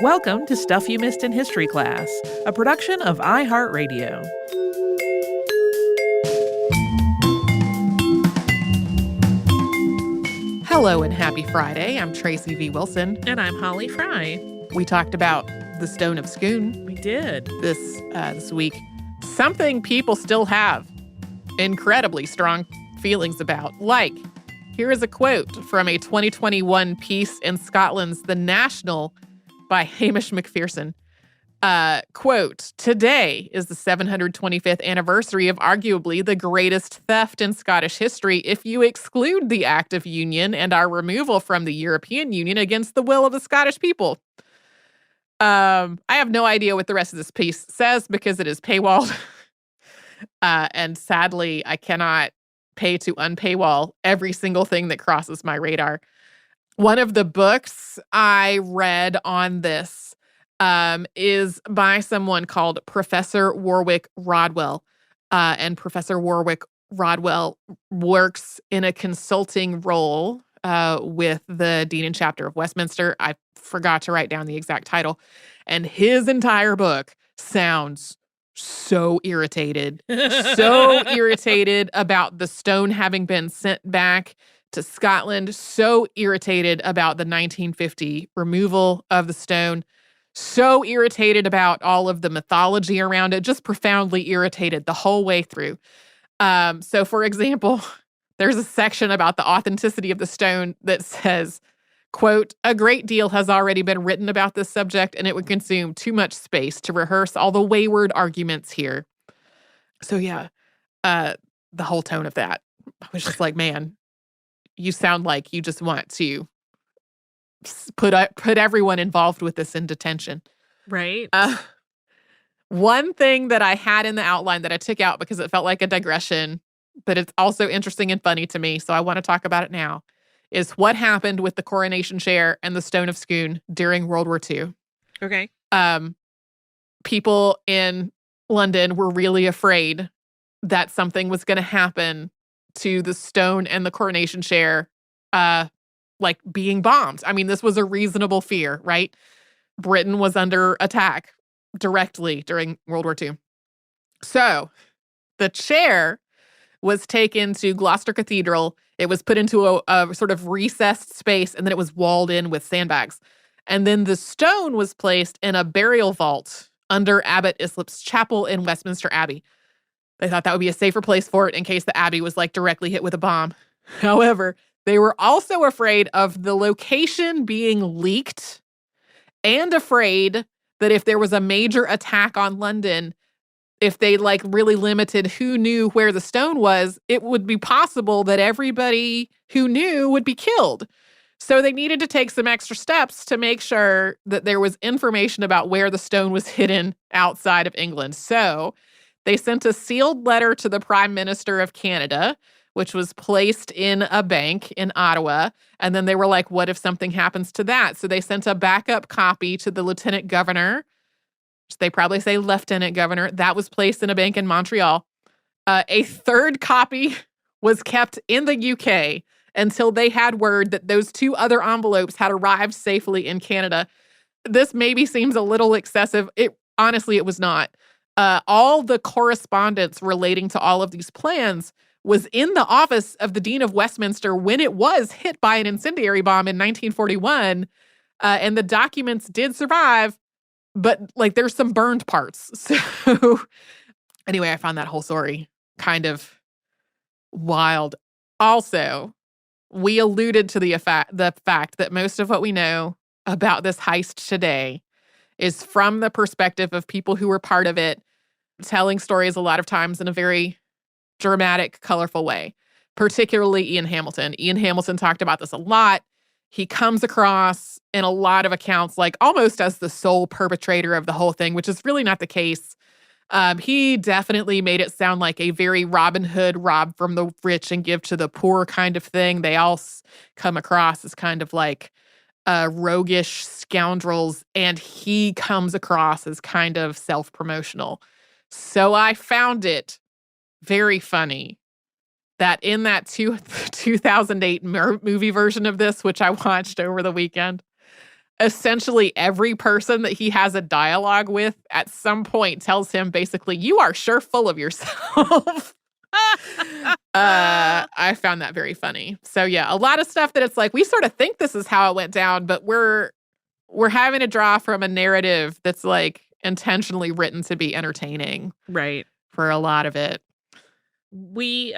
Welcome to Stuff You Missed in History Class, a production of iHeartRadio. This and happy Friday. I'm Tracy V. Wilson. And I'm Holly Fry. We talked about the Stone of Scone. We did. This week. Something people still have incredibly strong feelings about. Like, here is a quote from a 2021 piece in Scotland's The National by Hamish McPherson. Quote, "Today is the 725th anniversary of arguably the greatest theft in Scottish history if you exclude the Act of Union and our removal from the European Union against the will of the Scottish people." I have no idea what the rest of this piece says because it is paywalled. And sadly, I cannot pay to unpaywall every single thing that crosses my radar. One of the books I read on this is by someone called Professor Warwick Rodwell. And Professor Warwick Rodwell works in a consulting role with the Dean and Chapter of Westminster. I forgot to write down the exact title. And his entire book sounds so irritated. So irritated about the stone having been sent back to Scotland. So irritated about the 1950 removal of the stone. So irritated about all of the mythology around it, just profoundly irritated the whole way through. So, for example, there's a section about the authenticity of the stone that says, quote, "A great deal has already been written about this subject, and it would consume too much space to rehearse all the wayward arguments here." So, yeah, the whole tone of that, I was just like, man, you sound like you just want to put everyone involved with this in detention. Right. One thing that I had in the outline that I took out because it felt like a digression, but it's also interesting and funny to me, so I want to talk about it now, is what happened with the coronation chair and the Stone of Scone during World War II. Okay. People in London were really afraid that something was going to happen to the stone and the coronation chair, like being bombed. I mean, this was a reasonable fear, right? Britain was under attack directly during World War II. So the chair was taken to Gloucester Cathedral. It was put into a sort of recessed space, and then it was walled in with sandbags. And then the stone was placed in a burial vault under Abbot Islip's chapel in Westminster Abbey. They thought that would be a safer place for it in case the abbey was like directly hit with a bomb. However, they were also afraid of the location being leaked and afraid that if there was a major attack on London, if they like really limited who knew where the stone was, it would be possible that everybody who knew would be killed. So they needed to take some extra steps to make sure that there was information about where the stone was hidden outside of England. So they sent a sealed letter to the Prime Minister of Canada, which was placed in a bank in Ottawa. And then they were like, what if something happens to that? So they sent a backup copy to the Lieutenant Governor. They probably say Lieutenant Governor. That was placed in a bank in Montreal. A third copy was kept in the UK until they had word that those two other envelopes had arrived safely in Canada. This maybe seems a little excessive. Honestly, it was not. All the correspondence relating to all of these plans was in the office of the Dean of Westminster when it was hit by an incendiary bomb in 1941. And the documents did survive, but like there's some burned parts. So anyway, I found that whole story kind of wild. Also, we alluded to the fact that most of what we know about this heist today is from the perspective of people who were part of it, telling stories a lot of times in a very dramatic, colorful way, particularly Ian Hamilton. Ian Hamilton talked about this a lot. He comes across in a lot of accounts like almost as the sole perpetrator of the whole thing, which is really not the case. He definitely made it sound like a very Robin Hood, rob from the rich and give to the poor kind of thing. They all come across as kind of like roguish scoundrels, and he comes across as kind of self-promotional. So I found it very funny that in that 2008 movie version of this, which I watched over the weekend, essentially every person that he has a dialogue with at some point tells him basically, you are sure full of yourself. I found that very funny. So yeah, a lot of stuff that it's like, we sort of think this is how it went down, but we're having to draw from a narrative that's like intentionally written to be entertaining. Right. For a lot of it. We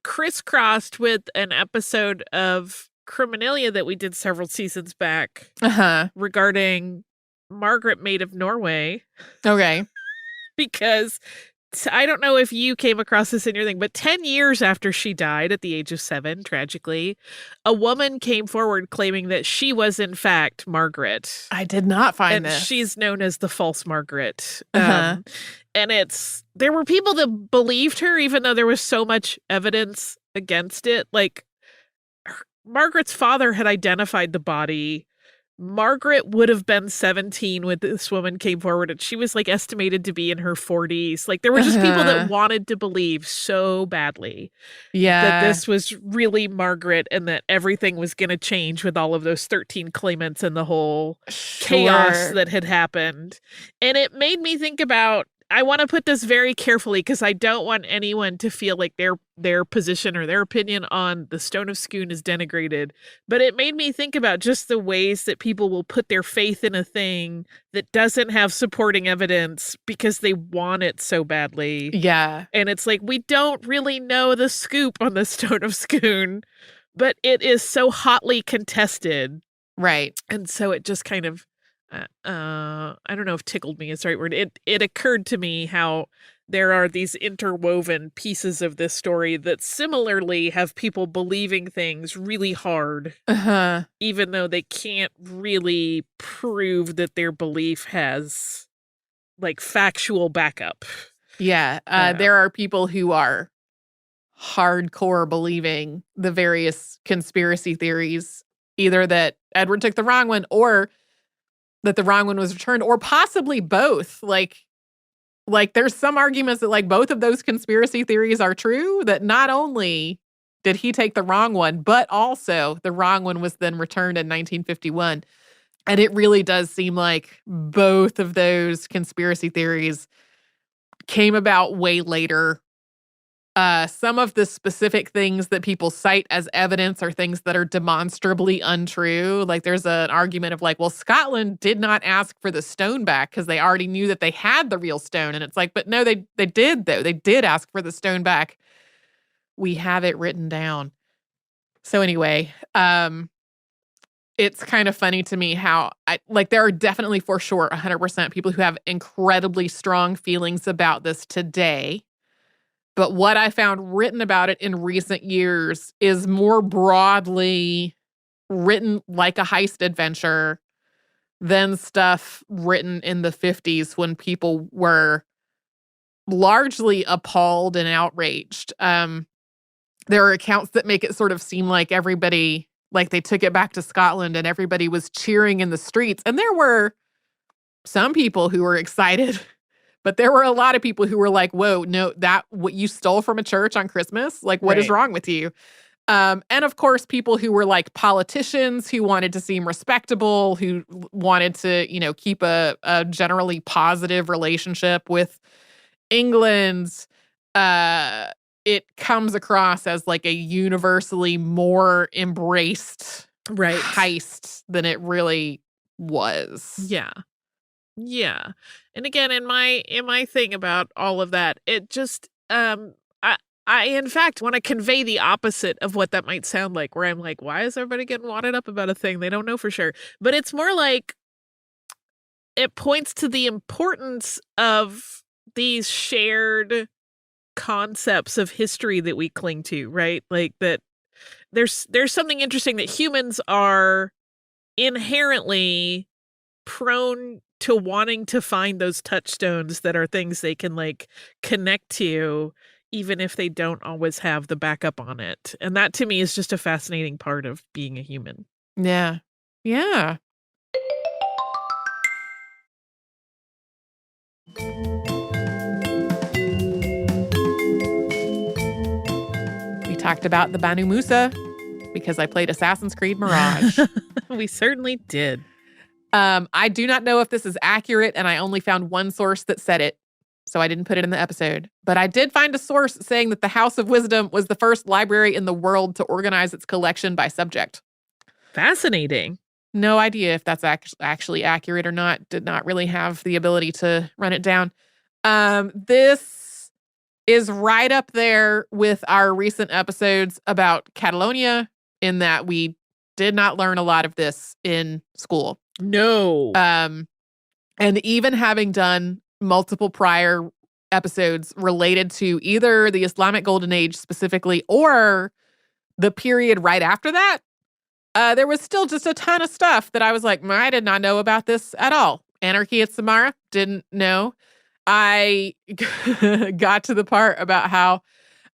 crisscrossed with an episode of Criminalia that we did several seasons back regarding Margaret, Maid of Norway. Okay. Because I don't know if you came across this in your thing, but 10 years after she died at the age of 7, tragically, a woman came forward claiming that she was, in fact, Margaret. I did not find and this. And she's known as the false Margaret. And there were people that believed her, even though there was so much evidence against it. Like, Margaret's father had identified the body. Margaret would have been 17 when this woman came forward, and she was like estimated to be in her 40s. Like, there were just people that wanted to believe so badly that this was really Margaret and that everything was going to change with all of those 13 claimants and the whole chaos that had happened. And it made me think about, I want to put this very carefully because I don't want anyone to feel like their position or their opinion on the Stone of Scone is denigrated. But it made me think about just the ways that people will put their faith in a thing that doesn't have supporting evidence because they want it so badly. Yeah. And it's like, we don't really know the scoop on the Stone of Scone, but it is so hotly contested. Right. And so it just kind of, I don't know if tickled me is the right word. It occurred to me how there are these interwoven pieces of this story that similarly have people believing things really hard, even though they can't really prove that their belief has like factual backup. Yeah. There are people who are hardcore believing the various conspiracy theories, either that Edward took the wrong one or that the wrong one was returned, or possibly both. Like there's some arguments that like both of those conspiracy theories are true, that not only did he take the wrong one, but also the wrong one was then returned in 1951. And it really does seem like both of those conspiracy theories came about way later. Some of the specific things that people cite as evidence are things that are demonstrably untrue. Like there's an argument of like, well, Scotland did not ask for the stone back because they already knew that they had the real stone. And it's like, but no, they did though. They did ask for the stone back. We have it written down. So anyway, it's kind of funny to me how there are definitely for sure 100% people who have incredibly strong feelings about this today. But what I found written about it in recent years is more broadly written like a heist adventure than stuff written in the 50s when people were largely appalled and outraged. There are accounts that make it sort of seem like everybody, like they took it back to Scotland and everybody was cheering in the streets. And there were some people who were excited. But there were a lot of people who were like, whoa, no, what you stole from a church on Christmas? Like, what is wrong with you? And of course, people who were like politicians who wanted to seem respectable, who wanted to, keep a generally positive relationship with England. It comes across as like a universally more embraced heist than it really was. Yeah. Yeah. And again, in my thing about all of that, it just I in fact want to convey the opposite of what that might sound like, where I'm like, why is everybody getting wadded up about a thing they don't know for sure? But it's more like it points to the importance of these shared concepts of history that we cling to, right? Like that there's something interesting that humans are inherently prone to wanting to find those touchstones that are things they can like connect to, even if they don't always have the backup on it. And that to me is just a fascinating part of being a human. Yeah. Yeah. We talked about the Banu Musa because I played Assassin's Creed Mirage. We certainly did. I do not know if this is accurate, and I only found one source that said it, so I didn't put it in the episode. But I did find a source saying that the House of Wisdom was the first library in the world to organize its collection by subject. Fascinating. No idea if that's actually accurate or not. Did not really have the ability to run it down. This is right up there with our recent episodes about Catalonia, in that we did not learn a lot of this in school. No. And even having done multiple prior episodes related to either the Islamic Golden Age specifically or the period right after that, there was still just a ton of stuff that I was like, I did not know about this at all. Anarchy at Samara, didn't know. I got to the part about how,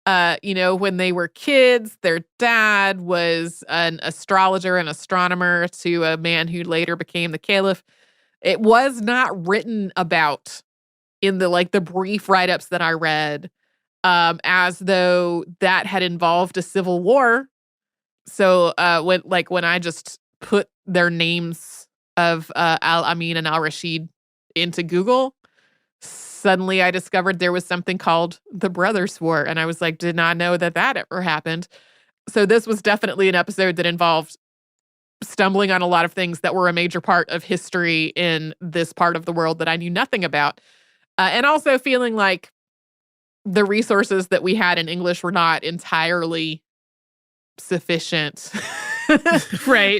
when they were kids, their dad was an astrologer and astronomer to a man who later became the caliph. It was not written about in the brief write-ups that I read, as though that had involved a civil war. So when I just put their names of Al-Amin and Al-Rashid into Google, suddenly I discovered there was something called the Brothers' War. And I was like, did not know that ever happened. So this was definitely an episode that involved stumbling on a lot of things that were a major part of history in this part of the world that I knew nothing about. And also feeling like the resources that we had in English were not entirely sufficient. Right.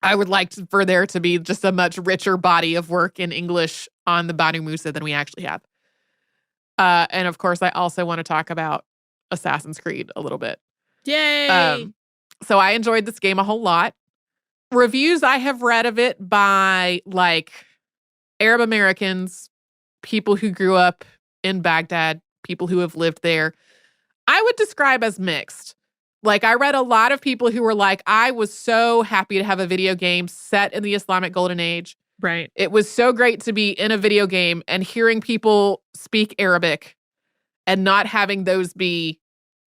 I would like for there to be just a much richer body of work in English on the Banu Musa than we actually have. And of course, I also want to talk about Assassin's Creed a little bit. Yay! So I enjoyed this game a whole lot. Reviews I have read of it by Arab Americans, people who grew up in Baghdad, people who have lived there, I would describe as mixed. I read a lot of people who were like, I was so happy to have a video game set in the Islamic Golden Age. Right. It was so great to be in a video game and hearing people speak Arabic and not having those be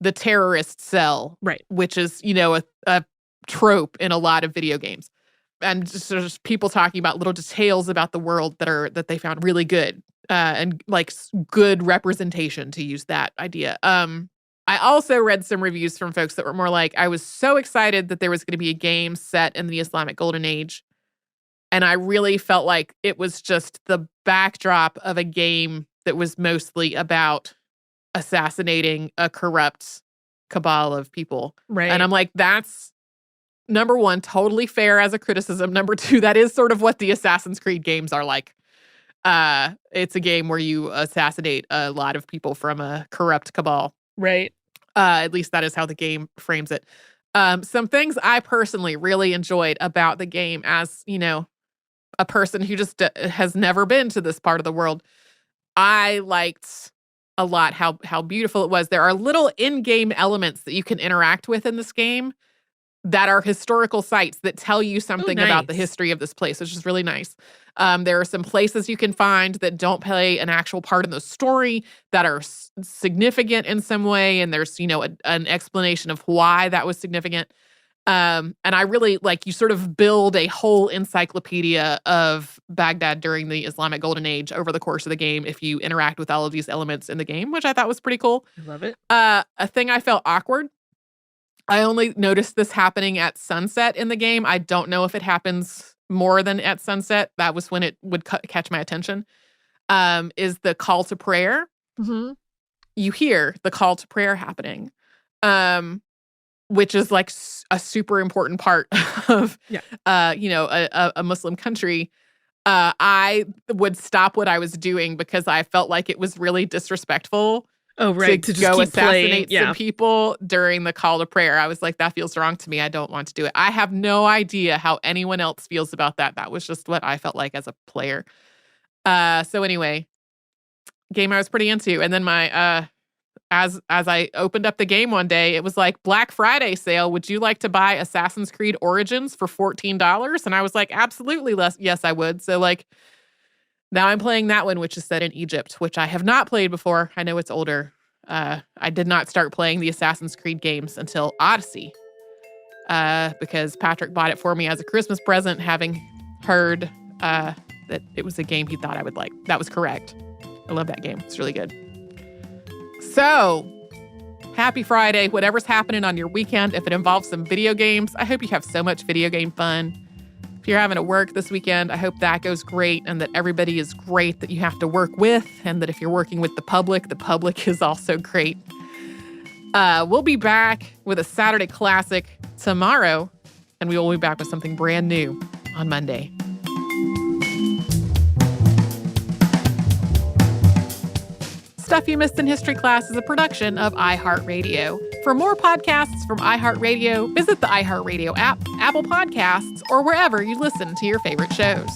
the terrorist cell. Right. Which is, a trope in a lot of video games. And just people talking about little details about the world that they found really good. And good representation, to use that idea. I also read some reviews from folks that were more like, I was so excited that there was going to be a game set in the Islamic Golden Age. And I really felt like it was just the backdrop of a game that was mostly about assassinating a corrupt cabal of people. Right. And I'm like, that's, number one, totally fair as a criticism. Number two, that is sort of what the Assassin's Creed games are like. It's a game where you assassinate a lot of people from a corrupt cabal. Right. At least that is how the game frames it. Some things I personally really enjoyed about the game as, a person who just has never been to this part of the world. I liked a lot how beautiful it was. There are little in-game elements that you can interact with in this game that are historical sites that tell you something about the history of this place, which is really nice. There are some places you can find that don't play an actual part in the story that are significant in some way. And there's, an explanation of why that was significant. And I really you sort of build a whole encyclopedia of Baghdad during the Islamic Golden Age over the course of the game if you interact with all of these elements in the game, which I thought was pretty cool. I love it. A thing I felt awkward. I only noticed this happening at sunset in the game. I don't know if it happens more than at sunset. That was when it would catch my attention. Is the call to prayer. Mm-hmm. You hear the call to prayer happening, which is a super important part of, a Muslim country. I would stop what I was doing because I felt like it was really disrespectful. Oh, right. To just go assassinate some people during the call to prayer. I was like, that feels wrong to me. I don't want to do it. I have no idea how anyone else feels about that. That was just what I felt like as a player. So anyway, game I was pretty into. And then my, as I opened up the game one day, it was like Black Friday sale. Would you like to buy Assassin's Creed Origins for $14? And I was like, absolutely. Yes, I would. So now I'm playing that one, which is set in Egypt, which I have not played before. I know it's older. I did not start playing the Assassin's Creed games until Odyssey. because Patrick bought it for me as a Christmas present, having heard that it was a game he thought I would like. That was correct. I love that game. It's really good. So, happy Friday. Whatever's happening on your weekend, if it involves some video games, I hope you have so much video game fun. If you're having to work this weekend, I hope that goes great and that everybody is great that you have to work with, and that if you're working with the public is also great. We'll be back with a Saturday classic tomorrow, and we will be back with something brand new on Monday. Stuff You Missed in History Class is a production of iHeartRadio. For more podcasts from iHeartRadio, visit the iHeartRadio app, Apple Podcasts, or wherever you listen to your favorite shows.